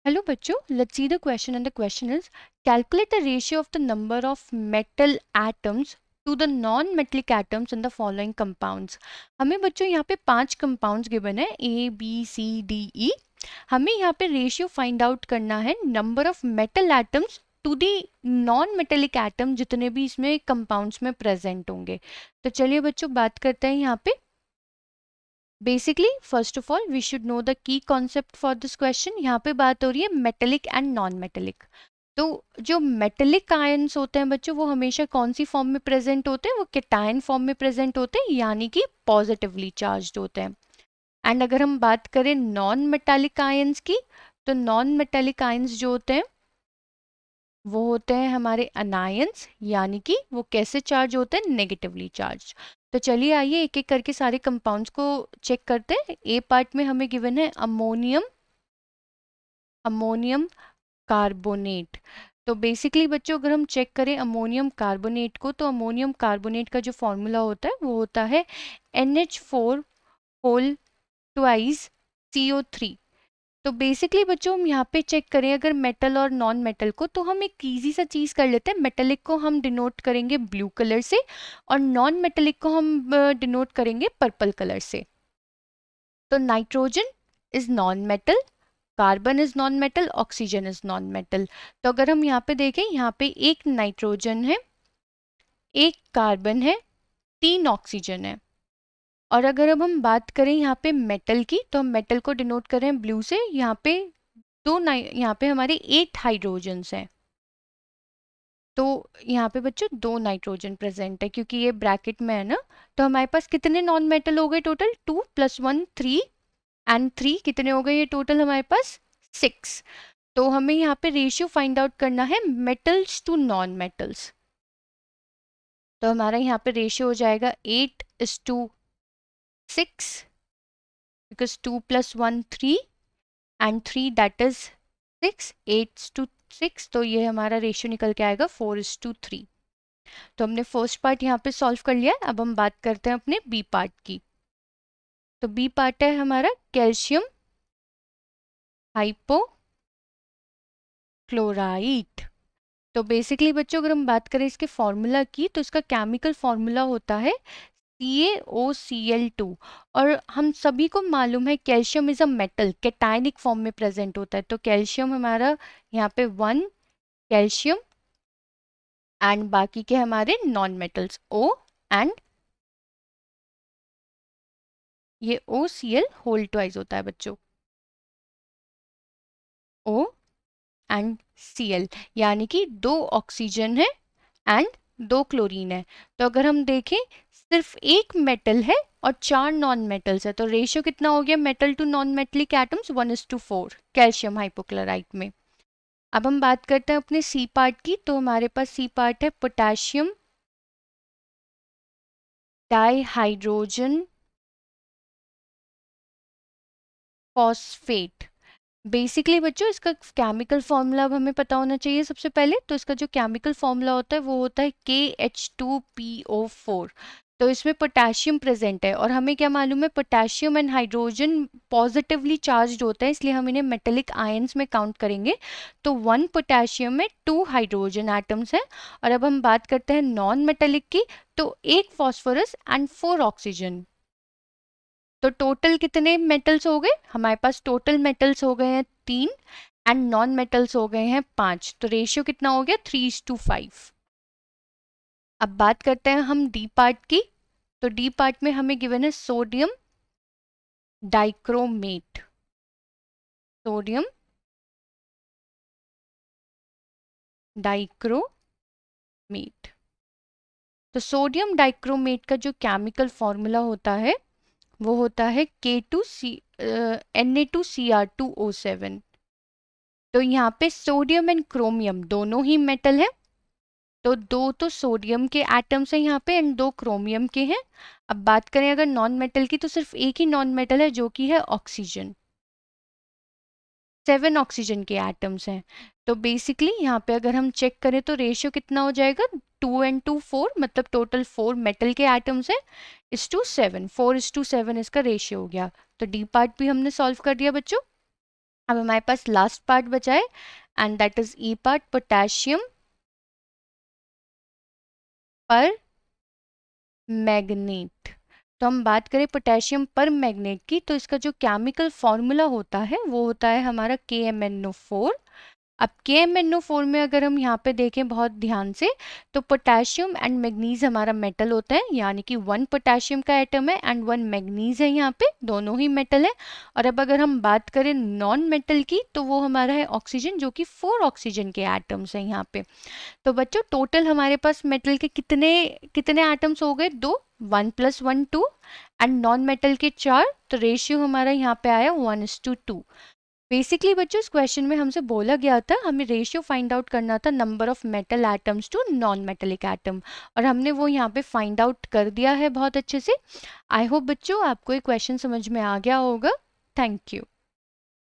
Hello बच्चों, let's see the question and the question is calculate the ratio of the number of metal atoms to the non-metallic atoms in the following compounds। हमें बच्चों यहाँ पे 5 compounds given है A, B, C, D, E। हमें यहाँ पे ratio find out करना है number of metal atoms to the non metallic atom जितने भी इसमें कंपाउंड्स में प्रेजेंट होंगे। तो चलिए बच्चों बात करते हैं यहाँ पे। Basically first of all we should know the key concept for this question. यहाँ पे बात हो रही है मेटेलिक एंड नॉन मेटेलिक। तो जो मेटेलिक आयंस होते हैं बच्चों वो हमेशा कौन सी फॉर्म में प्रेजेंट होते हैं? वो कैटायन फॉर्म में प्रेजेंट होते हैं, यानी कि पॉजिटिवली चार्ज्ड होते हैं। एंड अगर हम बात करें नॉन मेटालिक आयंस की, तो नॉन मेटालिक आयंस जो होते हैं वो होते हैं हमारे अनायंस, यानी कि वो कैसे चार्ज होते हैं? Negatively charge. तो चलिए आइए एक एक करके सारे कंपाउंड्स को चेक करते हैं। ए पार्ट में हमें गिवन है अमोनियम कार्बोनेट। तो बेसिकली बच्चों अगर हम चेक करें अमोनियम कार्बोनेट को, तो अमोनियम कार्बोनेट का जो फॉर्मूला होता है वो होता है NH4 होल ट्वाइस CO3। तो बेसिकली बच्चों हम यहाँ पे चेक करें अगर मेटल और नॉन मेटल को, तो हम एक इजी सा चीज कर लेते हैं। मेटेलिक को हम डिनोट करेंगे ब्लू कलर से और नॉन मेटेलिक को हम डिनोट करेंगे पर्पल कलर से। तो nitrogen is non metal, carbon is non metal, oxygen is non metal. तो अगर हम यहाँ पे देखें, यहाँ पे एक नाइट्रोजन है, एक कार्बन है, 3 ऑक्सीजन है। और अगर अब हम बात करें यहाँ पे मेटल की, तो हम मेटल को डिनोट कर रहे हैं ब्लू से। यहाँ पे यहाँ पे हमारे 8 हाइड्रोजन्स हैं। तो यहाँ पे बच्चों 2 नाइट्रोजन प्रेजेंट है, क्योंकि ये ब्रैकेट में है ना। तो हमारे पास कितने नॉन मेटल हो गए टोटल? 2 + 1 3 एंड 3 कितने हो गए ये टोटल हमारे पास? 6। तो हमें यहाँ पे रेशियो फाइंड आउट करना है मेटल्स टू नॉन मेटल्स। तो हमारा यहाँ पे रेशियो हो जाएगा 8:6, बिकॉज 2 + 1 3 एंड 3 दैट इज 6, 8:6। तो ये हमारा रेशियो निकल के आएगा 4:3। तो हमने फर्स्ट पार्ट यहाँ पे सॉल्व कर लिया है। अब हम बात करते हैं अपने बी पार्ट की। तो बी पार्ट है हमारा कैल्शियम हाइपोक्लोराइट। तो बेसिकली बच्चों अगर हम बात करें इसके फॉर्मूला की, तो इसका केमिकल फॉर्मूला होता है CaOCl2। और हम सभी को मालूम है calcium is a metal, cationic form में प्रेजेंट होता है। तो कैल्शियम हमारा यहाँ पे 1 कैल्शियम एंड बाकी के हमारे नॉन मेटल्स O एंड ये OCl होल ट्वाइस होता है बच्चों, O एंड Cl, यानी कि 2 ऑक्सीजन है एंड 2 क्लोरीन है। तो अगर हम देखें सिर्फ एक मेटल है और 4 नॉन मेटल्स है, तो रेशियो कितना हो गया metal to non metallic atoms? 1:4 calcium hypochlorite में। अब हम बात करते हैं अपने सी पार्ट की। तो हमारे पास सी पार्ट है पोटेशियम डाइहाइड्रोजन फॉस्फेट। बेसिकली बच्चों इसका केमिकल फॉर्मूला अब हमें पता होना चाहिए सबसे पहले। तो इसका जो केमिकल फॉर्मूला होता है वो होता है KH2PO4। तो इसमें पोटेशियम प्रेजेंट है और हमें क्या मालूम है potassium and hydrogen positively charged होता है, इसलिए हम इन्हें मेटेलिक आयंस में काउंट करेंगे। तो 1 पोटेशियम में 2 हाइड्रोजन एटम्स हैं। और अब हम बात करते हैं नॉन मेटेलिक की, तो 1 फॉस्फोरस एंड 4 ऑक्सीजन। तो टोटल कितने मेटल्स हो गए हमारे पास? टोटल मेटल्स हो गए हैं 3 एंड नॉन मेटल्स हो गए हैं 5। तो रेशियो कितना हो गया? 3:5। अब बात करते हैं हम डी पार्ट की। तो डी पार्ट में हमें गिवन है सोडियम डाइक्रोमेट। Sodium dichromate. तो सोडियम डाइक्रोमेट का जो केमिकल फॉर्मूला होता है वो होता है Na2Cr2O7। तो यहाँ पे सोडियम एंड क्रोमियम दोनों ही मेटल है। तो 2 तो सोडियम के एटम्स हैं यहाँ पे एंड 2 क्रोमियम के हैं। अब बात करें अगर नॉन मेटल की, तो सिर्फ एक ही नॉन मेटल है जो कि है ऑक्सीजन। 7 ऑक्सीजन के एटम्स हैं। तो बेसिकली यहाँ पे अगर हम चेक करें तो रेशियो कितना हो जाएगा? 2 and 2 4, मतलब टोटल 4 मेटल के एटम्स हैं /7, 4:7 इसका रेशियो हो गया। तो डी पार्ट भी हमने सॉल्व कर दिया बच्चों। अब हमारे पास लास्ट पार्ट बचा है and that is E part, potassium पर मैग्नेट। तो हम बात करें पोटेशियम पर मैग्नेट की, तो इसका जो केमिकल फॉर्मूला होता है वो होता है हमारा KMnO4। अब KMnO4 में अगर हम यहाँ पे देखें बहुत ध्यान से, तो पोटेशियम एंड मैग्नीज हमारा मेटल होता है, यानी कि 1 पोटेशियम का एटम है एंड 1 मैग्नीज है, यहाँ पे दोनों ही मेटल है। और अब अगर हम बात करें नॉन मेटल की, तो वो हमारा है ऑक्सीजन, जो कि 4 ऑक्सीजन के एटम्स हैं यहाँ पे। तो बच्चों टोटल हमारे पास मेटल के कितने कितने एटम्स हो गए? 2, 1 + 1 2, एंड नॉन मेटल के 4। तो रेशियो हमारा यहाँ पे आया 1:2। बेसिकली बच्चों इस क्वेश्चन में हमसे बोला गया था, हमें रेशियो फाइंड आउट करना था number of metal atoms to non metallic atom, और हमने वो यहाँ पे फाइंड आउट कर दिया है बहुत अच्छे से। आई होप बच्चों आपको ये क्वेश्चन समझ में आ गया होगा। Thank you.